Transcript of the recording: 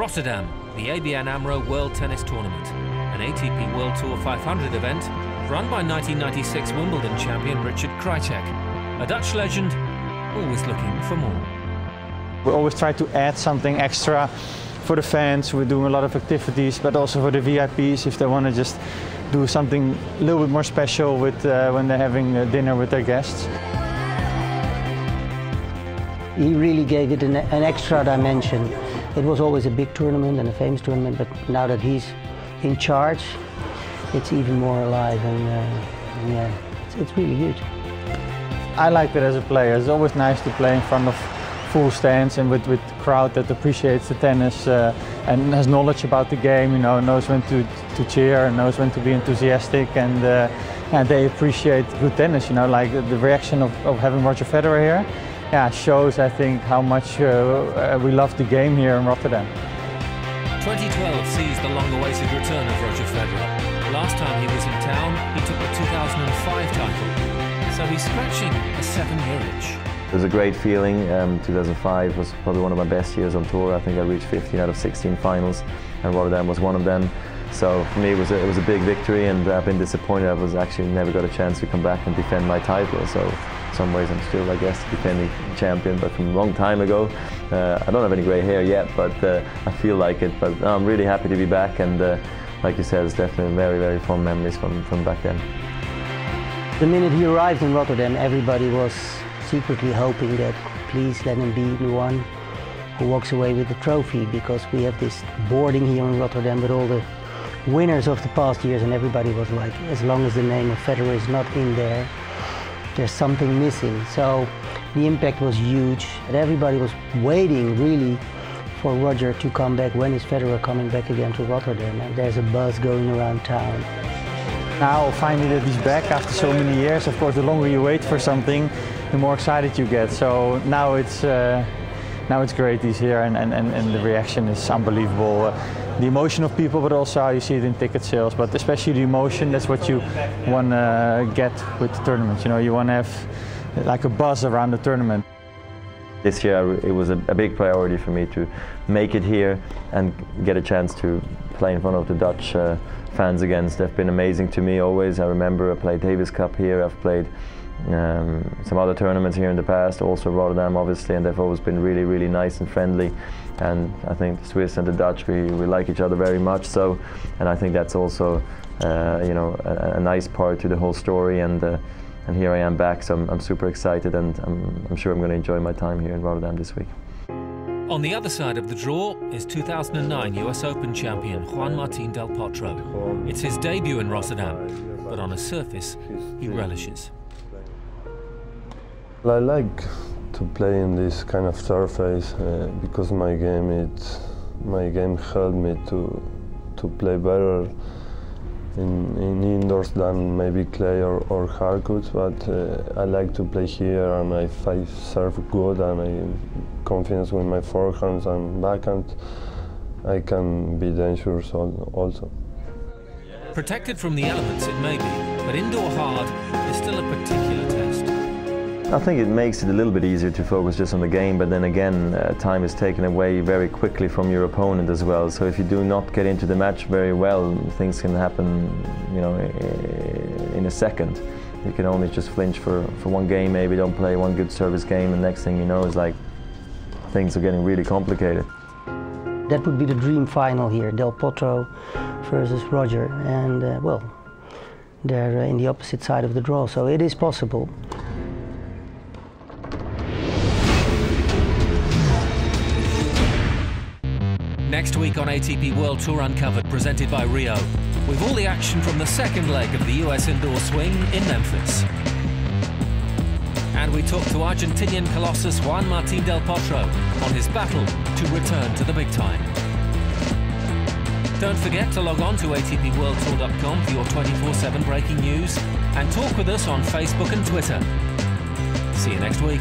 Rotterdam, the ABN AMRO World Tennis Tournament, an ATP World Tour 500 event run by 1996 Wimbledon champion Richard Krajicek, a Dutch legend always looking for more. We always try to add something extra for the fans. We're doing a lot of activities, but also for the VIPs if they want to just do something a little bit more special with, when they're having dinner with their guests. He really gave it an extra dimension. It was always a big tournament and a famous tournament, but now that he's in charge, it's even more alive, and yeah, it's really good. I like it as a player. It's always nice to play in front of full stands and with a crowd that appreciates the tennis and has knowledge about the game, you know, knows when to cheer and knows when to be enthusiastic, and they appreciate good tennis, you know, like the reaction of having Roger Federer here. Yeah, shows, I think, how much we love the game here in Rotterdam. 2012 sees the long-awaited return of Roger Federer. Last time he was in town, he took the 2005 title, so he's scratching a 7-year itch. It was a great feeling. 2005 was probably one of my best years on tour. I think I reached 15 out of 16 finals, and Rotterdam was one of them. So for me, it was a big victory, and I've been disappointed I was actually never got a chance to come back and defend my title. So in some ways I'm still, I guess, defending champion, but from a long time ago. I don't have any grey hair yet, but I feel like it. But I'm really happy to be back, and like you said, it's definitely very, very fond memories from back then. The minute he arrived in Rotterdam, everybody was secretly hoping that please let him be the one who walks away with the trophy, because we have this boarding here in Rotterdam with all the winners of the past years, and everybody was like, as long as the name of Federer is not in there, there's something missing. So the impact was huge, and everybody was waiting really for Roger to come back. When is Federer coming back again to Rotterdam? And there's a buzz going around town. Now finally that he's back after so many years, of course the longer you wait for something, the more excited you get. So now it's great he's here, and the reaction is unbelievable. The emotion of people, but also how you see it in ticket sales, but especially the emotion, that's what you want to get with the tournament. You know, you want to have like a buzz around the tournament. This year it was a big priority for me to make it here and get a chance to play in front of the Dutch fans again. They've been amazing to me always. I remember I played Davis Cup here, I've played some other tournaments here in the past, also Rotterdam obviously, and they've always been really, really nice and friendly. And I think the Swiss and the Dutch, we like each other very much. So, and I think that's also you know, a nice part to the whole story. And here I am back, so I'm super excited, and I'm sure I'm going to enjoy my time here in Rotterdam this week. On the other side of the draw is 2009 US Open champion Juan Martín del Potro. It's his debut in Rotterdam, but on a surface he relishes. I like to play in this kind of surface because my game helped me to play better in indoors than maybe clay or hardwoods, but I like to play here, and I serve good, and I'm confident with my forehands and backhand. I can be dangerous also. Protected from the elements it may be, but indoor hard is still a particular test. I think it makes it a little bit easier to focus just on the game, but then again, time is taken away very quickly from your opponent as well. So if you do not get into the match very well, things can happen, you know, in a second. You can only just flinch for one game, maybe don't play one good service game, and next thing you know is like things are getting really complicated. That would be the dream final here, Del Potro versus Roger, and well, they're in the opposite side of the draw, so it is possible. Next week on ATP World Tour Uncovered, presented by Rio, with all the action from the second leg of the US indoor swing in Memphis. And we talk to Argentinian colossus Juan Martín del Potro on his battle to return to the big time. Don't forget to log on to atpworldtour.com for your 24/7 breaking news, and talk with us on Facebook and Twitter. See you next week.